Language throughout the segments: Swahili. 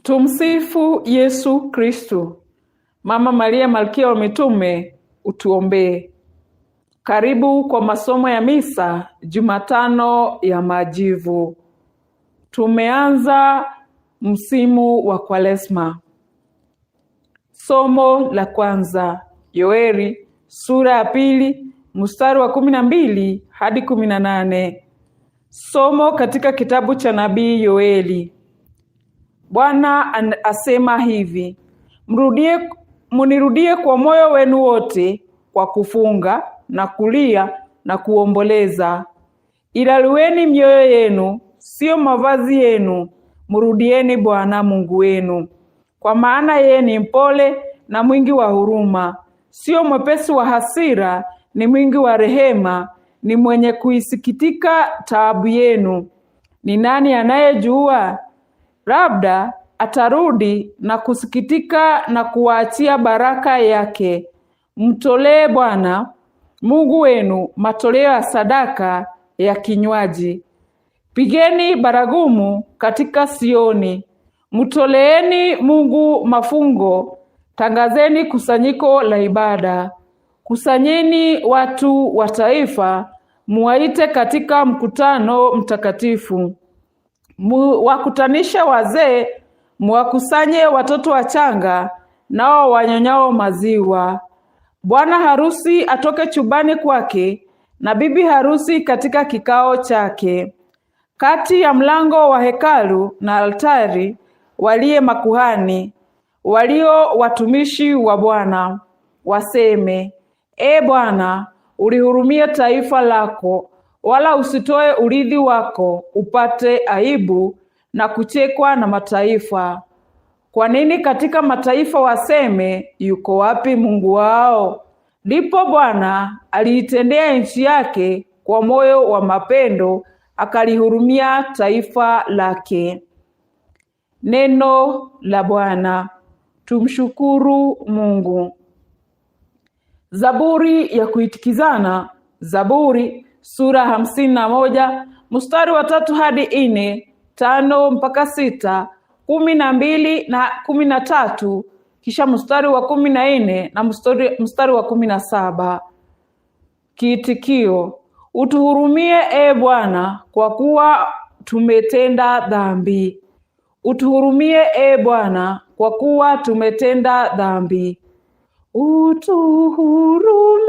Tumsifu Yesu Kristu. Mama Maria Malkia wa Mitume, utuombee. Karibu kwa masomo ya misa Jumatano ya Majivu. Tumeanza msimu wa Kwaresma. Somo la kwanza, Yoeli sura ya 2 mstari wa 12 hadi 18. Somo katika kitabu cha nabii Yoeli. Bwana asema hivi: Munirudie kwa moyo wenu wote, kwa kufunga na kulia na kuomboleza. Ilalueni mioyo yenu, sio mavazi yenu. Murudieni Bwana Mungu wenu, kwa maana yeye ni mpole na mwingi wa huruma, sio mwepesi wa hasira, ni mwingi wa rehema, ni mwenye kuisikitika taabu yenu. Ni nani anayejua? Labda atarudi na kusikitika na kuwaachia baraka yake. Mtolee Bwana Mungu wenu matoleo ya sadaka ya kinywaji. Pigeni baragumu katika Sioni, mtoleeni Mungu mafungo. Tangazeni kusanyiko la ibada, kusanyeni watu wa taifa, muwaite katika mkutano mtakatifu. Muwakutanishe wazee, muwakusanye watoto wachanga, nao wanyonyao maziwa. Bwana harusi atoke chumbani kwake, na bibi harusi katika kikao chake. Kati ya mlango wa hekalu na altari walie makuhani, walio watumishi wa Bwana, waseme: E Bwana, ulihurumia taifa lako, wala usitoe urithi wako upate aibu na kuchekwa na mataifa. Kwa nini katika mataifa waseme, yuko wapi Mungu wao? Ndipo Bwana aliitendea nchi yake kwa moyo wa mapendo, akalihurumia taifa lake. Neno la Bwana. Tumshukuru Mungu. Zaburi ya kuitikizana. Zaburi sura 51 mstari wa 3 hadi 4, 5 mpaka 6, 12 na 13, kisha mstari wa 14 na mstari wa 17. Kiitikio: utuhurumie e Bwana, kwa kuwa tumetenda dhambi. Utuhurumie e Bwana, kwa kuwa tumetenda dhambi. Utuhurumie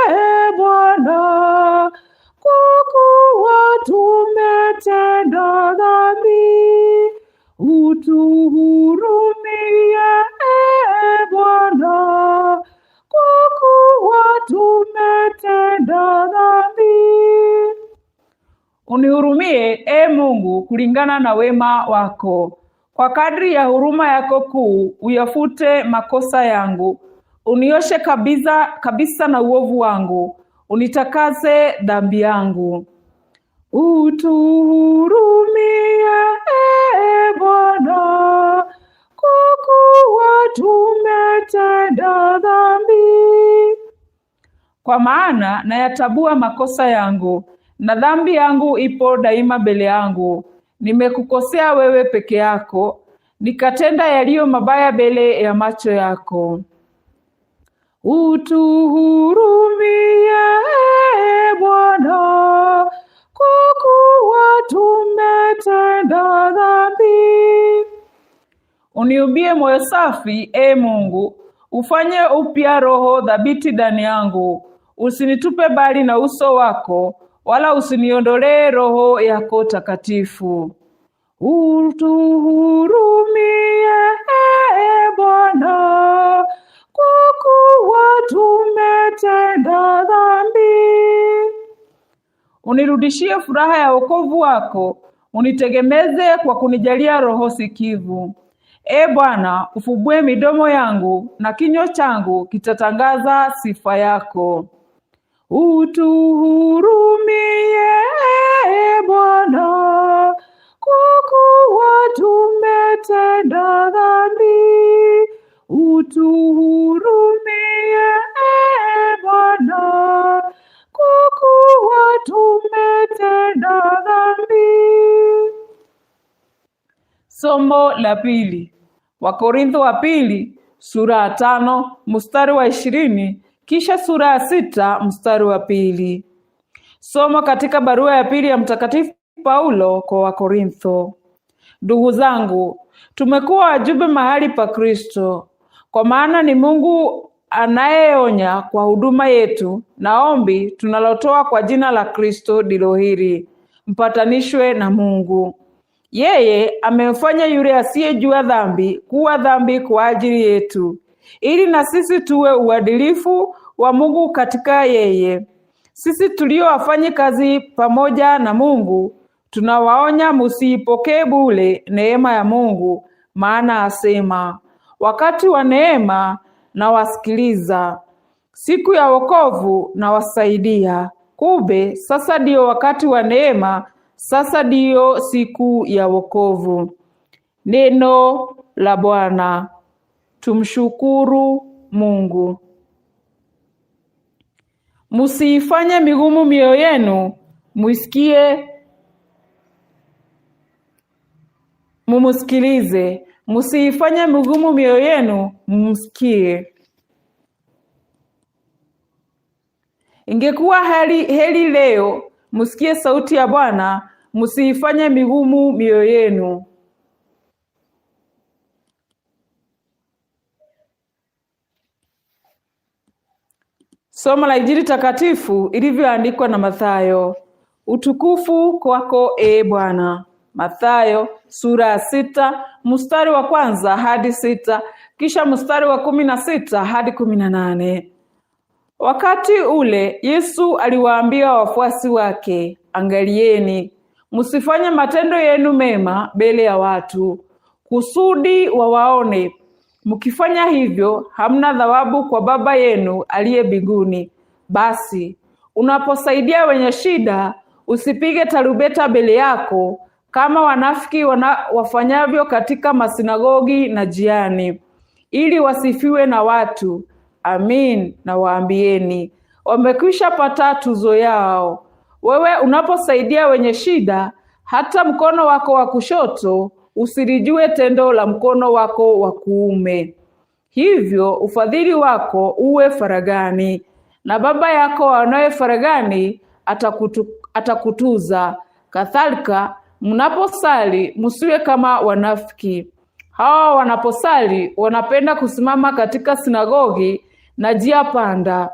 e Bwana, kwa kuwa tumetenda dhambi. Utuhurumie e Bwana, kwa kuwa tumetenda dhambi. Unihurumie e Mungu, kulingana na wema wako. Kwa kadri ya huruma yako kuu, uyafute makosa yangu. Unioshe kabisa na uovu wangu, unitakase dhambi yangu. Utuhurumie e Bwana, kwa kuwa tumetenda dhambi. Kwa maana nayatabua makosa yangu, na dhambi yangu ipo daima mbele yangu. Nimekukosea wewe peke yako, nikatenda yaliyo mabaya mbele ya macho yako. Utuhurumie e Bwana, kwa kuwa tumetenda dhambi. Uniumbie moyo safi e Mungu, ufanye upya roho thabiti ndani yangu. Usinitupe mbali na uso wako, wala usiniondolee roho yako takatifu. Utuhurumie e Bwana, kwa kuwa tumetenda dhambi. Unirudishie furaha ya wokovu wako, unitegemeze kwa kunijalia roho sikivu. E Bwana, ufumbue midomo yangu, na kinywa changu kitatangaza sifa yako. Utuhurumie e Bwana, kwa kuwa tumetenda dhambi. Utuhurumie e Bwana, kwa kuwa tumetenda dhambi. Somo la pili, Wakorintho wa pili sura ya 5 mstari wa 20 kisha sura ya 6 mstari wa 2. Somo katika barua ya pili ya Mtakatifu Paulo kwa Wakorintho. Ndugu zangu, tumekuwa wajumbe mahali pa Kristo, kwa maana ni Mungu anayeonya kwa huduma yetu, na ombi tunalotoa kwa jina la Kristo ndilo hili: mpatanishwe na Mungu. Yeye amemfanya yule asiyejua dhambi kuwa dhambi kwa ajili yetu, ili na sisi tuwe uadilifu wa Mungu katika yeye. Sisi tulio wafanya kazi pamoja na Mungu tunawaonya msiipokee bure neema ya Mungu, maana asema, wakati wa neema na wasikiliza, siku ya wokovu na wasaidia. Kumbe sasa ndio wakati wa neema, sasa ndio siku ya wokovu. Neno la Bwana. Tumshukuru Mungu. Msiifanye migumu mioyo yenu, mumusikilize. Msiifanye migumu mioyo yenu, mumsikie. Ingekuwa heri leo msikie sauti ya Bwana, msiifanye migumu mioyo yenu. Somo la Injili takatifu ilivyoandikwa na Mathayo. Utukufu kwako Bwana. Mathayo sura ya 6 mstari wa 1 hadi 6 kisha mstari wa 16 hadi 18. Wakati ule Yesu aliwaambia wafuasi wake, angalieni, msifanye matendo yenu mema mbele ya watu, kusudi wawaone. Mkifanya hivyo, hamna thawabu kwa Baba yenu aliye mbinguni. Basi, unaposaidia wenye shida, usipige tarumbeta mbele yako, kama wanafiki wafanyavyo katika masinagogi na njiani, ili wasifiwe na watu. Amin, na waambieni, wamekwisha pata tuzo yao. Wewe unaposaidia wenye shida, hata mkono wako wa kushoto usilijue tendo la mkono wako wa kuume. Hivyo ufadhili wako uwe faragani, na Baba yako anaye faragani atakutuza. Kadhalika, mnaposali msiwe kama wanafiki. Hawa wanaposali wanapenda kusimama katika sinagogi na njia panda,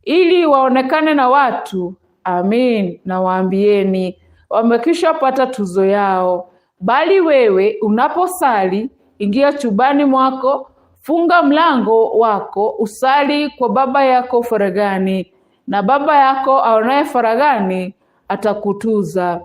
ili waonekane na watu. Amin, na waambieni, wamekwisha pata tuzo yao. Bali wewe unaposali, ingia chumbani mwako, funga mlango wako, usali kwa Baba yako faragani, na Baba yako aonaye faragani atakutuza.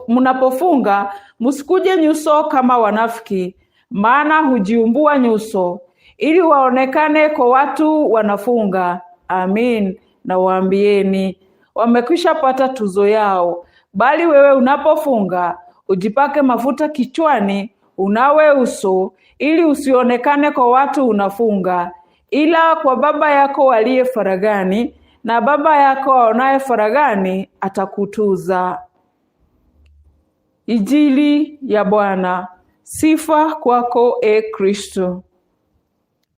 Mnapofunga, msikuje nyuso kama wanafiki, maana hujiumbua nyuso ili waonekane kwa watu wanafunga. Amin, na waambieni, wamekwisha pata tuzo yao. Bali wewe unapofunga, ujipake mafuta kichwani, unawe uso, ili usionekane kwa watu unafunga, ila kwa Baba yako aliye faragani, na Baba yako aonaye faragani atakutuza. Injili ya Bwana. Sifa kwako Kristo.